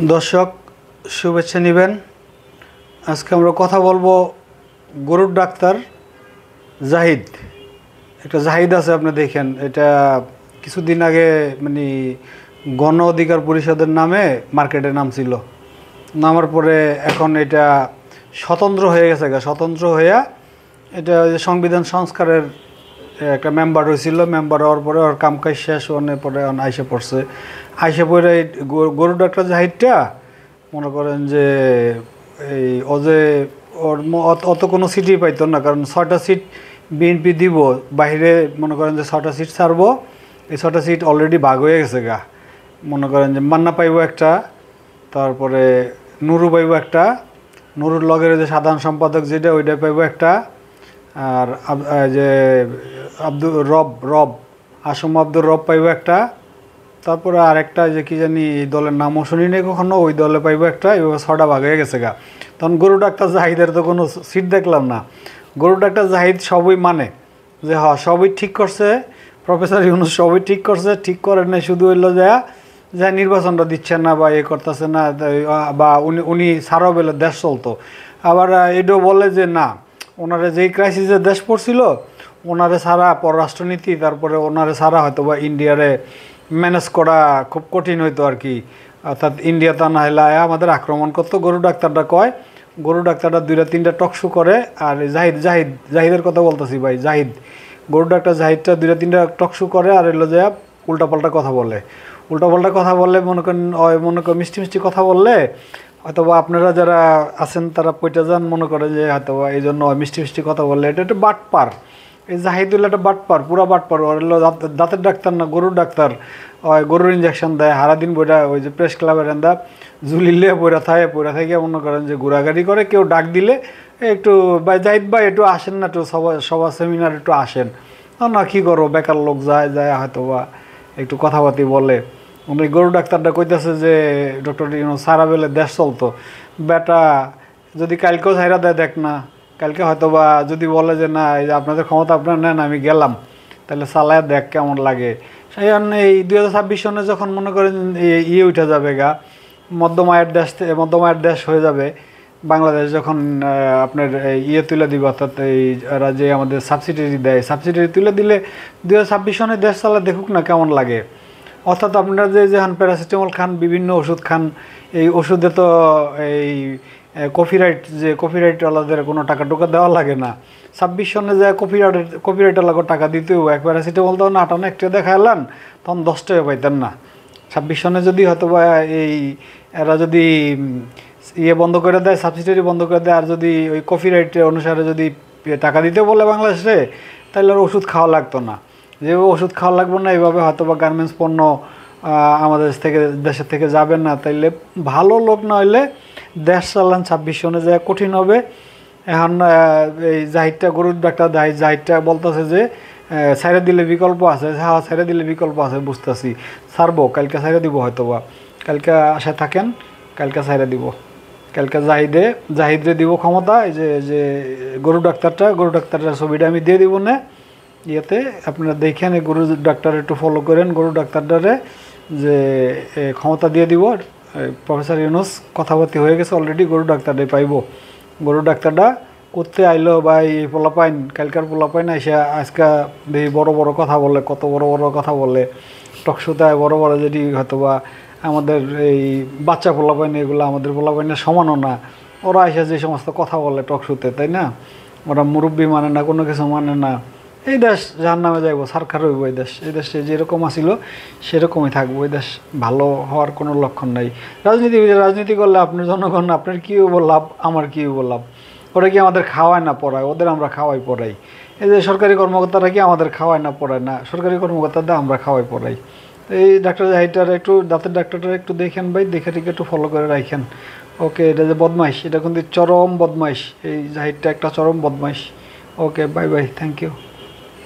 দর্শক শুভেচ্ছা নেবেন। আজকে আমরা কথা বলবো গরুর ডাক্তার জাহিদ। একটা জাহিদ আছে, আপনি দেখেন, এটা কিছুদিন আগে মানে গণ অধিকার পরিষদের নামে মার্কেটে নামছিল, নামার পরে এখন এটা স্বতন্ত্র হয়ে গেছে। স্বতন্ত্র হইয়া এটা সংবিধান সংস্কারের একটা মেম্বার হয়েছিল। মেম্বার হওয়ার পরে ওর কামকাজ শেষ হওয়ার পরে আইসা পড়ছে। আইসা পড়ে গরুর ডাক্তার জাহিদটা মনে করেন যে এই যে ওর অত কোনো সিটই পাইতো না, কারণ 6টা সিট বিএনপি দিব, বাইরে মনে করেন যে 6টা সিট ছাড়বো। এই 6টা সিট অলরেডি ভাগ হয়ে গেছে মনে করেন যে মান্না পাইব একটা, তারপরে নুরু পাইব একটা, নুরুর লগের যে সাধারণ সম্পাদক যেটা ওইটা পাইব একটা, আর যে আব্দুর রব আসম আব্দুর রব পাইব একটা, তারপরে আরেকটা যে কি জানি এই দলের নামও শুনি নেই কখনো, ওই দলে পাইব একটা। এইভাবে 6টা ভাগ হয়ে গেছে তখন গরু ডাক্তার জাহিদের তো কোনো সিট দেখলাম না। গরু ডাক্তার জাহিদ সবই মানে যে সবই ঠিক করছে, প্রফেসর ইউনুস সবই ঠিক করছে, ঠিক করেন নাই, শুধু হইলো যা নির্বাচনটা দিচ্ছে না বা এ করতেছে না, বা উনি সারাও বেলে দেশ চলতো। আবার এটাও বলে যে না, ওনারে যেই ক্রাইসিসে দেশ পড়ছিল ওনারে সারা পররাষ্ট্রনীতি, তারপরে ওনারে সারা হয়তো বা ইন্ডিয়ারে ম্যানেজ করা খুব কঠিন হইতো আর কি। অর্থাৎ ইন্ডিয়া তা না হলে আমাদের আক্রমণ করতো। গরু ডাক্তারটা কয়, গরু ডাক্তারটা 2-3টা টকশো করে। আর জাহিদের কথা বলতেছি ভাই, জাহিদ গরু ডাক্তার জাহিদটা 2-3টা টকশো করে, আর এলো যে উল্টাপাল্টা কথা বলে। মনে করেন মিষ্টি মিষ্টি কথা বললে হয়তোবা আপনারা যারা আছেন তারা পয়টা যান, মনে করে যে হয়তোবা এই জন্য মিষ্টি মিষ্টি কথা বললে। এটা একটা বাটপার, এই জাহিদুল্লাহ একটা বাটপার, পুরা বাটপার। ওর হলো দাঁতের ডাক্তার না, গরুর ডাক্তার। গরুর ইঞ্জেকশন দেয় সারাদিন বইটা, ওই যে প্রেস ক্লাবের এন্দা ঝুলিলে পয়রা থেকে মনে করেন যে ঘোরাঘাড়ি করে। কেউ ডাক দিলে একটু ভাই জাহিদ ভাই একটু আসেন না, একটু সভা সেমিনার একটু আসেন না, কী করো, বেকার লোক যায় হয়তো বা একটু কথাবার্তি বলে। উনি গরু ডাক্তারটা কইতেছে যে ডক্টর ইউনুস সারা বেলে দেশ চলতো। বেটা যদি কালকেও ছাইরা দেয় দেখ না, কালকে হয়তো বা যদি বলে যে না এই যে আপনাদের ক্ষমতা আপনার নেন, আমি গেলাম, তাহলে চালায় দেখ কেমন লাগে। সেই জন্য এই 2026 সনে যখন মনে করেন উঠে যাবে মধ্যমায়ের দেশ হয়ে যাবে বাংলাদেশ, যখন আপনার তুলে দিবে, অর্থাৎ এরা যে আমাদের সাবসিডি দেয়, সাবসিডি তুলে দিলে 2026 সনে দেশ চালা দেখুক না কেমন লাগে। অর্থাৎ আপনারা যে যখন প্যারাসিটামল খান, বিভিন্ন ওষুধ খান, এই ওষুধে তো এই কপিরাইটওয়ালাদের কোনো টাকা টোকা দেওয়া লাগে না। 26 সনে যায় কপিরাইটওয়ালাকে টাকা দিতেও, এক প্যারাসিটামল তখন 58 একটা দেখালান, তখন 10 টাকা পাইতেন না। 26 সনে যদি হয়তো বা এরা যদি বন্ধ করে দেয়, সাবসিডি বন্ধ করে দেয়, আর যদি ওই কপিরাইট অনুসারে যদি টাকা দিতে বলে বাংলাদেশে, তাহলে আর ওষুধ খাওয়া লাগতো না। যেভাবে ওষুধ খাওয়া লাগবে না, এইভাবে হয়তো বা গার্মেন্টস পণ্য আমাদের দেশের থেকে যাবেন না। তাইলে ভালো লোক না হইলে দেশ চালান 26 সনে যায় কঠিন হবে। এখন এই জাহিদটা গরুর ডাক্তার জাহিদটা বলতেছে যে ছাইড়ে দিলে বিকল্প আছে। হ্যাঁ, ছাইড়ে দিলে বিকল্প আছে, বুঝতেছি, ছাড়বো, কালকে ছাইড়ে দিব, হয়তো বা কালকে আশায় থাকেন, কালকে ছাইড়ে দিব। কালকে জাহিদরে দিব ক্ষমতা। এই যে গরু ডাক্তারটার ছবিটা আমি দিয়ে দিব না ইয়েতে, আপনারা দেখেন। এই গরু ডাক্তার একটু ফলো করেন, গরু ডাক্তারটারে যে ক্ষমতা দিয়ে দিব। প্রফেসর ইউনুস কথাবার্তি হয়ে গেছে অলরেডি, গরু ডাক্তারটাই পাইব। গরু ডাক্তারটা করতে আইলো বা এই পোলাপাইন, কালকার পোলাপাইন এসে আজকে এই বড় বড় কথা বলে, কত বড় বড় কথা বলে টকশোতে, বড় বড় যেটি হয়তো বা আমাদের এই বাচ্চা পোলাপাইন, এগুলো আমাদের পোলাপাইনের সমানও না। ওরা এসে যে সমস্ত কথা বলে টকশোতে, তাই না? ওরা মুরব্বী মানে না, কোনো কিছু মানে না। এই দেশ জাহান্নামে যাইব, সারখার হইব। এই দেশে যেরকম আসিল সেরকমই থাকবো। এই দেশ ভালো হওয়ার কোনো লক্ষণ নাই। রাজনীতি করলে আপনার জনগণ, আপনার কী লাভ, আমার কী লাভ? ওরা কি আমাদের খাওয়ায় না পড়ায়? ওদের আমরা খাওয়াই পড়াই। এই যে সরকারি কর্মকর্তারা কি আমাদের খাওয়ায় না পড়ায় না? সরকারি কর্মকর্তাদের আমরা খাওয়াই পড়াই। এই ডাক্তার জাহিদটার একটু, দাঁতের ডাক্তারটা একটু দেখেন ভাই, দেখে একটু ফলো করে রাখেন। ওকে, এটা যে বদমাইশ, এটা কিন্তু চরম বদমাইশ। এই জাহিদটা একটা চরম বদমাইশ। ওকে, বাই বাই, থ্যাংক ইউ।